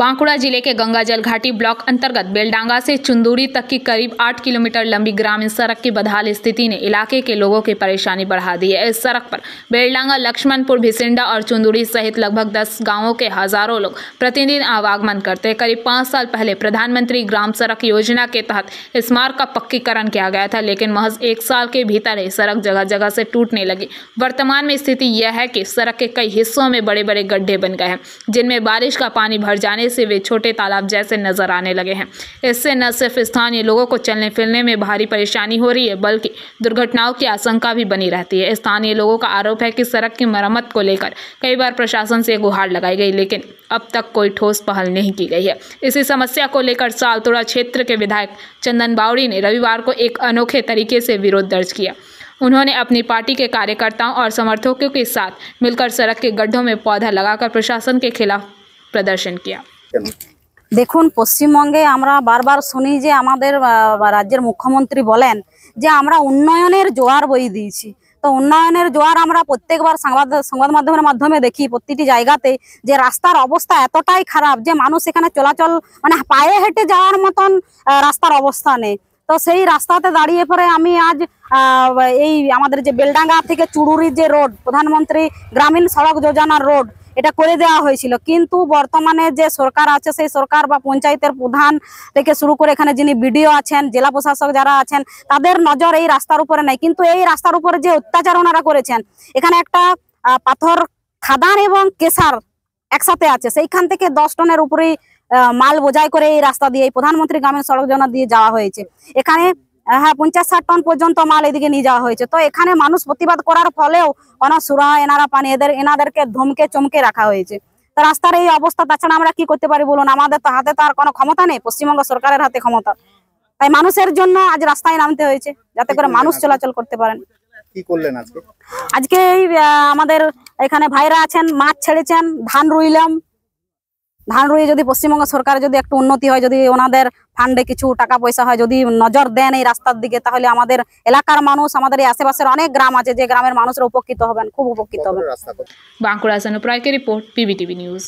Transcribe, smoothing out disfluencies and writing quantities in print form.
बांकुड़ा जिले के गंगाजल घाटी ब्लॉक अंतर्गत बेलडांगा से चुंदूरी तक की करीब 8 किलोमीटर लंबी ग्रामीण सड़क की बदहाल स्थिति ने इलाके के लोगों की परेशानी बढ़ा दी है। इस सड़क पर बेलडांगा, लक्ष्मणपुर, भिसिंडा और चुंदूरी सहित लगभग 10 गांवों के हजारों लोग प्रतिदिन आवागमन करते हैं। करीब 5 साल पहले प्रधानमंत्री ग्राम सड़क योजना के तहत इस मार्ग का पक्कीकरण किया गया था, लेकिन महज 1 साल के भीतर ही सड़क जगह जगह से टूटने लगी। वर्तमान में स्थिति यह है कि सड़क के कई हिस्सों में बड़े बड़े गड्ढे बन गए हैं, जिनमें बारिश का पानी भर जाने से वे छोटे तालाब जैसे नजर आने लगे हैं। इससे न सिर्फ स्थानीय लोगों को चलने फिरने में भारी परेशानी हो रही है, बल्कि दुर्घटनाओं की आशंका भी बनी रहती है। स्थानीय लोगों का आरोप है कि सड़क की मरम्मत को लेकर कई बार प्रशासन से गुहार लगाई गई, लेकिन अब तक कोई ठोस पहल नहीं की गई है। इसी समस्या को लेकर सालतोड़ा क्षेत्र के विधायक चंदन बावड़ी ने रविवार को एक अनोखे तरीके से विरोध दर्ज किया। उन्होंने अपनी पार्टी के कार्यकर्ताओं और समर्थकों के साथ मिलकर सड़क के गड्ढों में पौधा लगाकर प्रशासन के खिलाफ प्रदर्शन किया। দেখুন, পশ্চিমবঙ্গে আমরা বারবার শুনি যে আমাদের রাজ্যের মুখ্যমন্ত্রী বলেন যে আমরা উন্নয়নের জোয়ার বয়ে দিয়েছি। তো উন্নয়নের জোয়ার আমরা প্রত্যেকবার সংবাদ মাধ্যমের মাধ্যমে দেখি প্রতিটি জায়গাতে যে রাস্তার অবস্থা এতটাই খারাপ যে মানুষ এখানে চলাচল মানে পায়ে হেঁটে যাওয়ার মতন রাস্তার অবস্থা নেই। তো সেই রাস্তাতে দাঁড়িয়ে পরে আমি আজ এই আমাদের যে বেলডাঙ্গা থেকে চুড়ুরির যে রোড, প্রধানমন্ত্রী গ্রামীণ সড়ক যোজনার রোড, এটা করে দেওয়া হয়েছিল, কিন্তু বর্তমানে যে সরকার আছে সেই সরকার বা পঞ্চায়েতের প্রধান থেকে শুরু করে এখানে যিনি বিডিও আছেন, জেলা প্রশাসক যারা আছেন, তাদের নজর এই রাস্তার উপরে নাই। কিন্তু এই রাস্তার উপরে যে অত্যাচার ওনারা করেছেন, এখানে একটা পাথর খাদান এবং কেশার একসাথে আছে, সেইখান থেকে 10 টনের উপরে মাল বোঝাই করে এই রাস্তা দিয়ে এই প্রধানমন্ত্রী গ্রামীণ সড়ক যোজনা দিয়ে যাওয়া হয়েছে। এখানে 50-60 টন পর্যন্ত মাল এদিকে নিয়ে যাওয়া হয়েছে। তো এখানে মানুষ প্রতিবাদ করার ফলেও কোনো সুরাহা এনারা পানি এনাদেরকে ধমকে চমকে রাখা হয়েছে। তো রাস্তার এই অবস্থা, তাছাড়া আমরা কি করতে পারি বলুন? আমাদের তো হাতে তার কোনো ক্ষমতা নেই, পশ্চিমবঙ্গ সরকারের হাতে ক্ষমতা। তাই মানুষের জন্য আজ রাস্তায় নামতে হয়েছে, যাতে করে মানুষ চলাচল করতে পারেন। কি করলেন আজকে? আজকে এই আমাদের এখানে ভাইরা আছেন, মাছ ছেড়েছেন, ধান রুইলাম। ধান রুয়ে যদি পশ্চিমবঙ্গ সরকার যদি একটু উন্নতি হয়, যদি ওনাদের ফান্ডে কিছু টাকা পয়সা হয়, যদি নজর দেন এই রাস্তার দিকে, তাহলে আমাদের এলাকার মানুষ, আমাদের এই আশেপাশের অনেক গ্রাম আছে, যে গ্রামের মানুষরা উপকৃত হবেন, খুব উপকৃত হবেন। बांकुड़ा से अनुप्राय की रिपोर्ट, PBTV न्यूज।